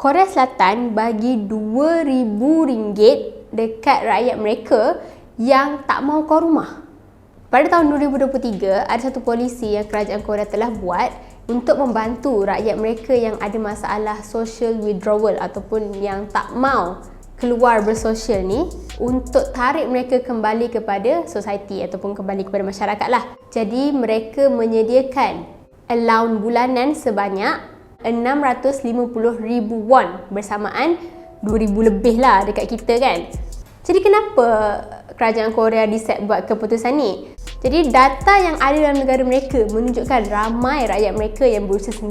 Korea Selatan bagi RM2,000 dekat rakyat mereka yang tak mahu keluar rumah. Pada tahun 2023, ada satu polisi yang kerajaan Korea telah buat untuk membantu rakyat mereka yang ada masalah social withdrawal ataupun yang tak mahu keluar bersosial ni, untuk tarik mereka kembali kepada society ataupun kembali kepada masyarakat lah. Jadi mereka menyediakan allowance bulanan sebanyak 650,000 won, bersamaan 2,000 lebih lah dekat kita kan. Jadi kenapa kerajaan Korea decide buat keputusan ni? Jadi data yang ada dalam negara mereka menunjukkan ramai rakyat mereka yang berusia 9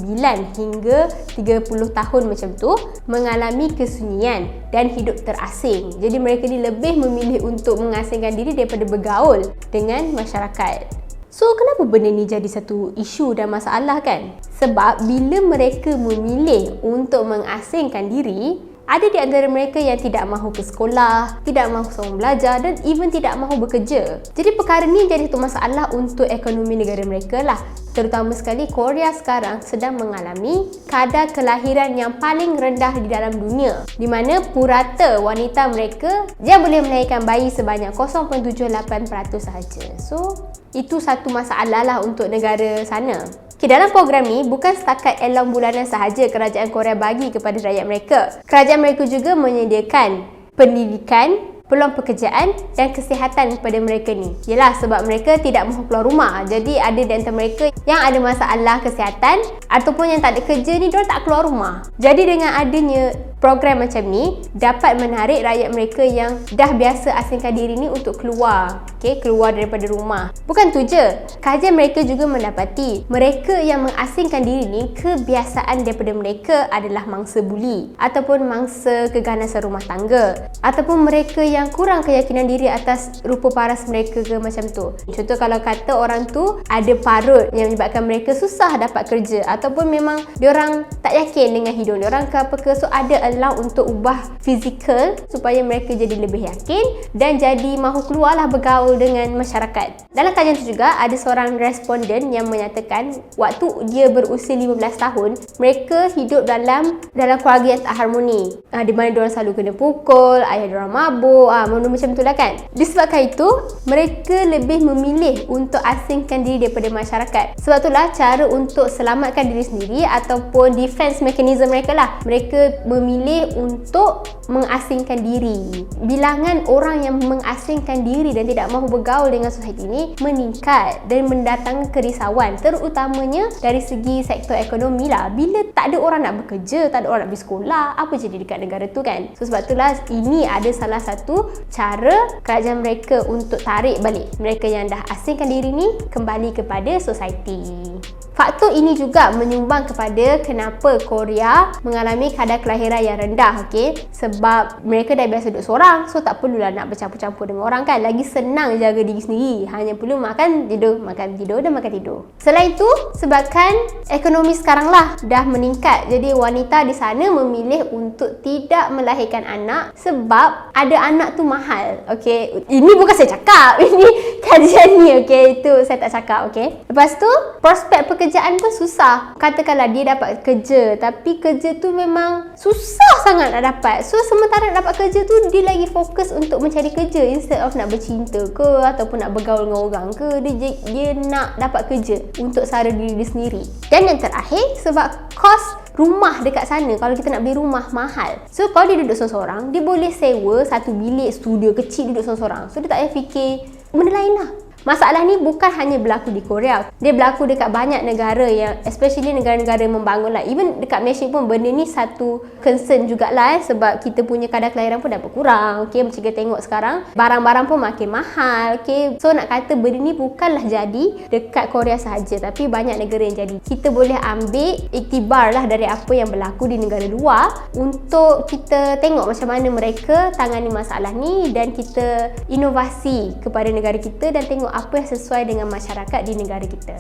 hingga 30 tahun macam tu mengalami kesunyian dan hidup terasing. Jadi mereka ni lebih memilih untuk mengasingkan diri daripada bergaul dengan masyarakat. So kenapa benda ni jadi satu isu dan masalah kan? Sebab bila mereka memilih untuk mengasingkan diri, ada di antara mereka yang tidak mahu ke sekolah, tidak mahu sambung belajar dan even tidak mahu bekerja. Jadi perkara ni jadi satu masalah untuk ekonomi negara mereka lah. Terutama sekali Korea sekarang sedang mengalami kadar kelahiran yang paling rendah di dalam dunia, di mana purata wanita mereka dia boleh melahirkan bayi sebanyak 0.78% sahaja. So itu satu masalah lah untuk negara sana. Dalam program ni bukan setakat allowance bulanan sahaja kerajaan Korea bagi kepada rakyat mereka. Kerajaan mereka juga menyediakan pendidikan, peluang pekerjaan dan kesihatan kepada mereka ni. Yelah, sebab mereka tidak mahu keluar rumah. Jadi ada di antara mereka yang ada masalah kesihatan ataupun yang tak ada kerja ni, diorang tak keluar rumah. Jadi dengan adanya program macam ni dapat menarik rakyat mereka yang dah biasa asingkan diri ni untuk keluar, keluar daripada rumah. Bukan tu je, kajian mereka juga mendapati mereka yang mengasingkan diri ni kebiasaan daripada mereka adalah mangsa buli ataupun mangsa keganasan rumah tangga ataupun mereka yang kurang keyakinan diri atas rupa paras mereka ke macam tu. Contoh kalau kata orang tu ada parut yang menyebabkan mereka susah dapat kerja ataupun memang diorang tak yakin dengan hidup diorang ke apa ke, so ada allow untuk ubah fizikal supaya mereka jadi lebih yakin dan jadi mahu keluarlah bergaul dengan masyarakat. Dalam kajian itu juga ada seorang responden yang menyatakan waktu dia berusia 15 tahun mereka hidup dalam keluarga yang tak harmoni, di mana diorang selalu kena pukul, ayah diorang mabuk, benda macam tu lah kan. Disebabkan itu mereka lebih memilih untuk asingkan diri daripada masyarakat. Sebab itulah cara untuk selamatkan diri sendiri ataupun defense mechanism mereka lah, mereka memilih untuk mengasingkan diri. Bilangan orang yang mengasingkan diri dan tidak mahu bergaul dengan society ini meningkat dan mendatangkan kerisauan, terutamanya dari segi sektor ekonomi lah. Bila tak ada orang nak bekerja, tak ada orang nak pergi sekolah, apa jadi dekat negara tu kan? So sebab itulah ini ada salah satu cara kerajaan mereka untuk tarik balik mereka yang dah asingkan diri ni kembali kepada society. Faktor ini juga menyumbang kepada kenapa Korea mengalami kadar kelahiran yang rendah, sebab mereka dah biasa duduk seorang, so tak perlulah nak bercampur-campur dengan orang kan. Lagi senang jaga diri sendiri, hanya perlu makan tidur dan makan tidur. Selain itu, sebabkan ekonomi sekarang lah dah meningkat, jadi wanita di sana memilih untuk tidak melahirkan anak sebab ada anak tu mahal. Ini bukan saya cakap, ini kajian ni, itu saya tak cakap. Lepas tu, prospek pekerjaan pun susah. Katakanlah dia dapat kerja, tapi kerja tu memang susah sangat nak dapat. So sementara nak dapat kerja tu, dia lagi fokus untuk mencari kerja instead of nak bercinta ke ataupun nak bergaul dengan orang ke. Dia nak dapat kerja untuk sara diri dia sendiri. Dan yang terakhir, sebab kos rumah dekat sana, kalau kita nak beli rumah mahal. So kalau dia duduk seorang-seorang, dia boleh sewa satu bilik studio kecil duduk seorang-seorang. So dia tak payah fikir benda lain lah. Masalah ni bukan hanya berlaku di Korea, dia berlaku dekat banyak negara yang especially negara-negara membangun lah. Even dekat Malaysia pun benda ni satu concern jugalah, sebab kita punya kadar kelahiran pun dah berkurang. Macam kita tengok sekarang barang-barang pun makin mahal. So nak kata benda ni bukanlah jadi dekat Korea sahaja, tapi banyak negara yang jadi. Kita boleh ambil iktibar lah dari apa yang berlaku di negara luar untuk kita tengok macam mana mereka tangani masalah ni dan kita inovasi kepada negara kita dan tengok apa yang sesuai dengan masyarakat di negara kita.